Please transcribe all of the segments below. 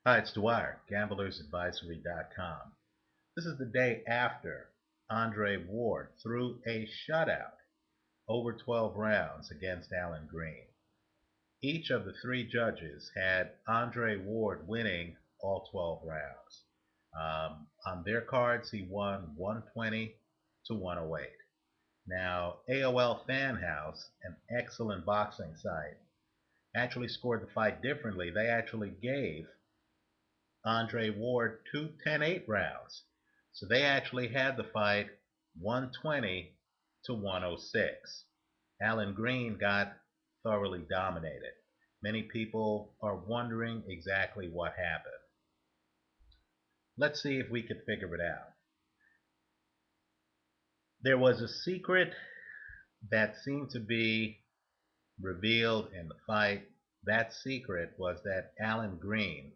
Hi, it's Dwyer, gamblersadvisory.com. This is the day after Andre Ward threw a shutout over 12 rounds against Allan Green. Each of the three judges had Andre Ward winning all 12 rounds. On their cards, he won 120 to 108. Now, AOL Fan House, an excellent boxing site, actually scored the fight differently. They actually gave Andre Ward two 10-8 rounds. So they actually had the fight 120 to 106. Allan Green got thoroughly dominated. Many people are wondering exactly what happened. Let's see if we could figure it out. There was a secret that seemed to be revealed in the fight. That secret was that Allan Green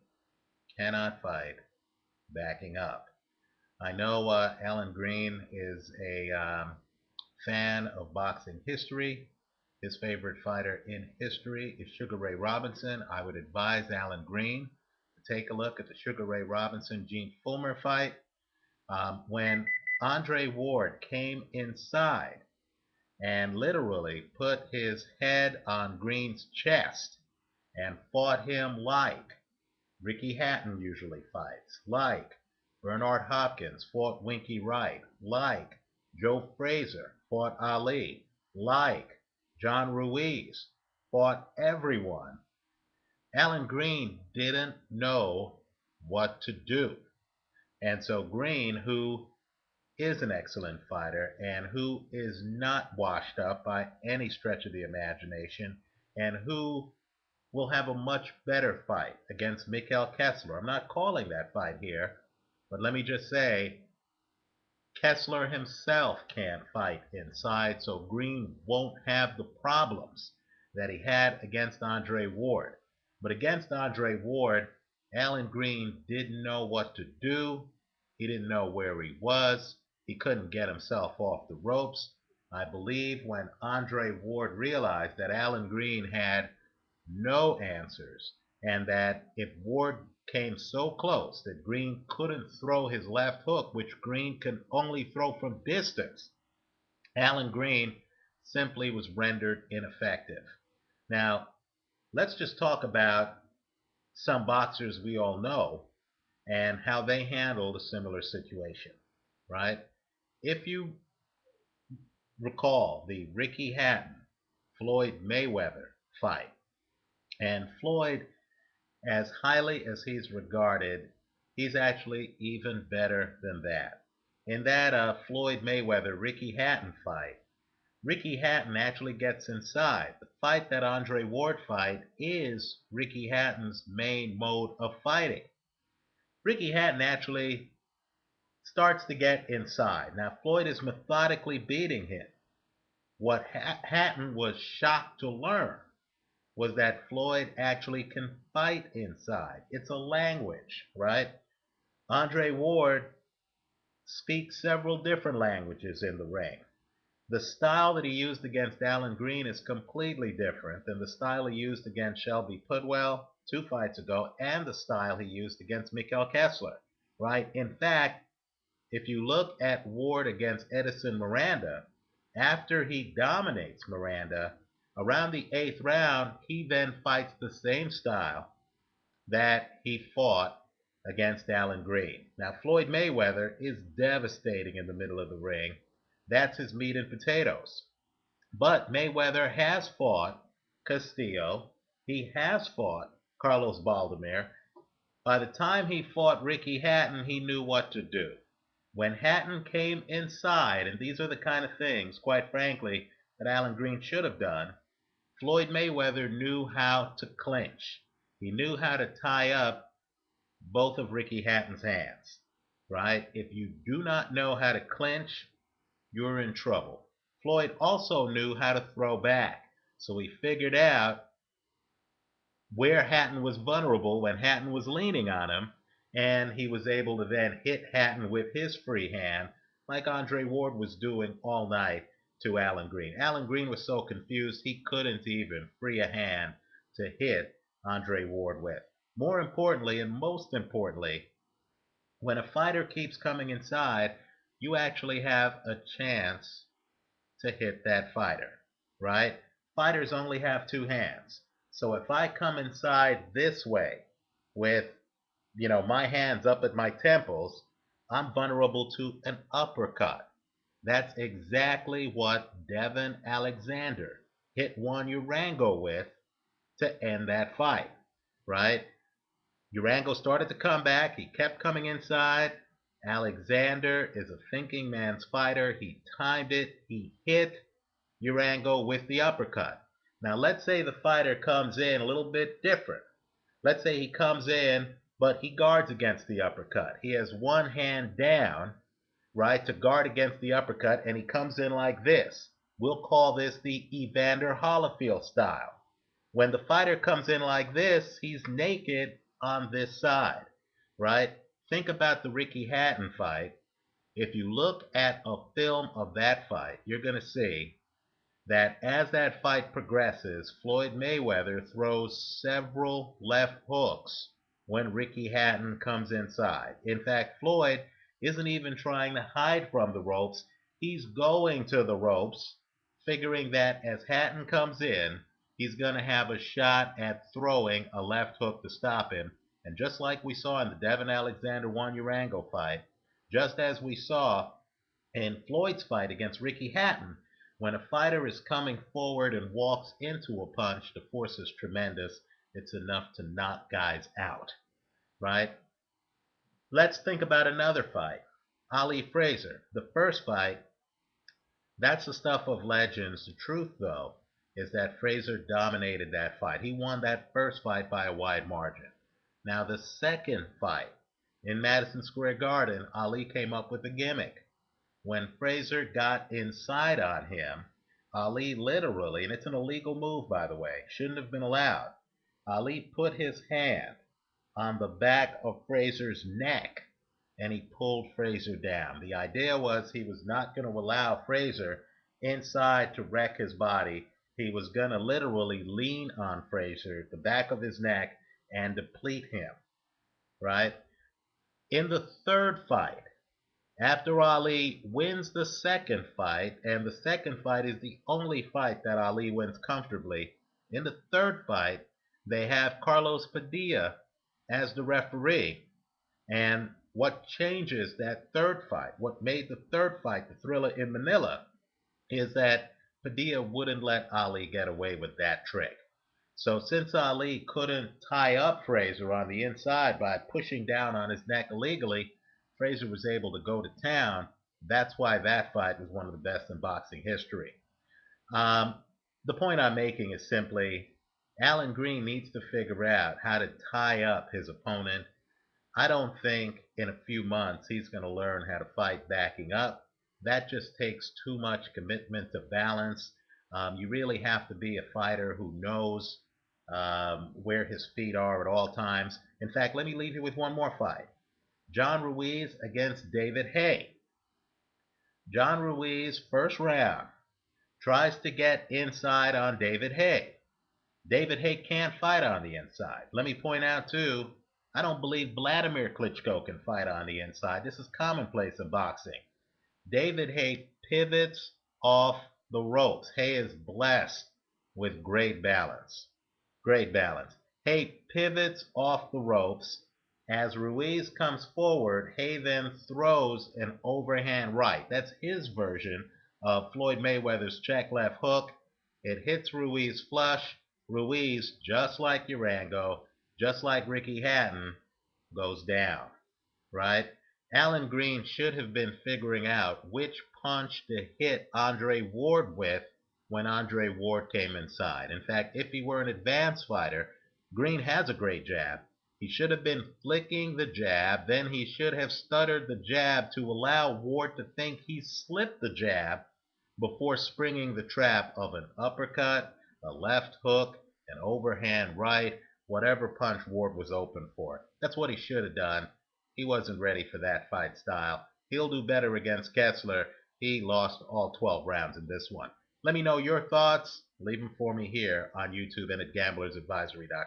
cannot fight backing up. I know Allan Green is a fan of boxing history. His favorite fighter in history is Sugar Ray Robinson. I would advise Allan Green to take a look at the Sugar Ray Robinson-Gene Fullmer fight. When Andre Ward came inside and literally put his head on Green's chest and fought him like Ricky Hatton usually fights, like Bernard Hopkins fought Winky Wright, like Joe Frazier fought Ali, like John Ruiz fought everyone. Allan Green didn't know what to do. And so Green, who is an excellent fighter and who is not washed up by any stretch of the imagination, and who will have a much better fight against Mikhail Kessler. I'm not calling that fight here, but let me just say Kessler himself can't fight inside, so Green won't have the problems that he had against Andre Ward. But against Andre Ward, Allan Green didn't know what to do. He didn't know where he was. He couldn't get himself off the ropes. I believe when Andre Ward realized that Allan Green had no answers, and that if Ward came so close that Green couldn't throw his left hook, which Green can only throw from distance, Allan Green simply was rendered ineffective. Now, let's just talk about some boxers we all know and how they handled a similar situation, right? If you recall the Ricky Hatton Floyd Mayweather fight, and Floyd, as highly as he's regarded, he's actually even better than that. In that Floyd Mayweather Ricky Hatton fight, Ricky Hatton actually gets inside. The fight that Andre Ward fight is Ricky Hatton's main mode of fighting. Ricky Hatton actually starts to get inside. Now Floyd is methodically beating him. What Hatton was shocked to learn was that Floyd actually can fight inside. It's a language, right? Andre Ward speaks several different languages in the ring. The style that he used against Allan Green is completely different than the style he used against Shelby Pudwell 2 fights ago and the style he used against Mikhail Kessler, right? In fact, if you look at Ward against Edison Miranda, after he dominates Miranda, around the 8th round, he then fights the same style that he fought against Allan Green. Now, Floyd Mayweather is devastating in the middle of the ring. That's his meat and potatoes. But Mayweather has fought Castillo. He has fought Carlos Baldomir. By the time he fought Ricky Hatton, he knew what to do. When Hatton came inside, and these are the kind of things, quite frankly, that Allan Green should have done, Floyd Mayweather knew how to clinch. He knew how to tie up both of Ricky Hatton's hands, right? If you do not know how to clinch, you're in trouble. Floyd also knew how to throw back, so he figured out where Hatton was vulnerable when Hatton was leaning on him, and he was able to then hit Hatton with his free hand, like Andre Ward was doing all night to Allan Green. Allan Green was so confused he couldn't even free a hand to hit Andre Ward with. More importantly, and most importantly, when a fighter keeps coming inside, you actually have a chance to hit that fighter, right? Fighters only have two hands. So if I come inside this way with, my hands up at my temples, I'm vulnerable to an uppercut. That's exactly what Devin Alexander hit Juan Urango with to end that fight, right? Urango started to come back. He kept coming inside. Alexander is a thinking man's fighter. He timed it. He hit Urango with the uppercut. Now, let's say the fighter comes in a little bit different. Let's say he comes in, but he guards against the uppercut. He has one hand down, right, to guard against the uppercut, and he comes in like this. We'll call this the Evander Holyfield style. When the fighter comes in like this, he's naked on this side, right? Think about the Ricky Hatton fight. If you look at a film of that fight, you're going to see that as that fight progresses, Floyd Mayweather throws several left hooks when Ricky Hatton comes inside. In fact, Floyd isn't even trying to hide from the ropes. He's going to the ropes, figuring that as Hatton comes in, he's going to have a shot at throwing a left hook to stop him. And just like we saw in the Devin Alexander Juan Urango fight, just as we saw in Floyd's fight against Ricky Hatton, when a fighter is coming forward and walks into a punch, the force is tremendous. It's enough to knock guys out, right? Let's think about another fight. Ali Frazier. The first fight, that's the stuff of legends. The truth, though, is that Frazier dominated that fight. He won that first fight by a wide margin. Now, the second fight in Madison Square Garden, Ali came up with a gimmick. When Frazier got inside on him, Ali literally, and it's an illegal move by the way, shouldn't have been allowed. Ali put his hand on the back of Frazier's neck and he pulled Frazier down. The idea was he was not going to allow Frazier inside to wreck his body. He was going to literally lean on Frazier, the back of his neck, and deplete him, right? In the third fight, after Ali wins the second fight, and the second fight is the only fight that Ali wins comfortably, in the third fight, they have Carlos Padilla as the referee. And what changes that third fight, what made the third fight the thriller in Manila, is that Padilla wouldn't let Ali get away with that trick. So since Ali couldn't tie up Frazier on the inside by pushing down on his neck illegally, Frazier was able to go to town. That's why that fight was one of the best in boxing history. Um, the point I'm making is simply Allan Green needs to figure out how to tie up his opponent. I don't think in a few months he's going to learn how to fight backing up. That just takes too much commitment to balance. You really have to be a fighter who knows where his feet are at all times. In fact, let me leave you with one more fight. John Ruiz against David Haye. John Ruiz, first round, tries to get inside on David Haye. David Haye can't fight on the inside. Let me point out, too, I don't believe Vladimir Klitschko can fight on the inside. This is commonplace in boxing. David Haye pivots off the ropes. Haye is blessed with great balance. Great balance. Haye pivots off the ropes. As Ruiz comes forward, Haye then throws an overhand right. That's his version of Floyd Mayweather's check left hook. It hits Ruiz flush. Ruiz, just like Urango, just like Ricky Hatton, goes down, right? Allan Green should have been figuring out which punch to hit Andre Ward with when Andre Ward came inside. In fact, if he were an advanced fighter, Green has a great jab. He should have been flicking the jab, then he should have stuttered the jab to allow Ward to think he slipped the jab before springing the trap of an uppercut, a left hook, an overhand right, whatever punch Ward was open for. That's what he should have done. He wasn't ready for that fight style. He'll do better against Kessler. He lost all 12 rounds in this one. Let me know your thoughts. Leave them for me here on YouTube and at gamblersadvisory.com.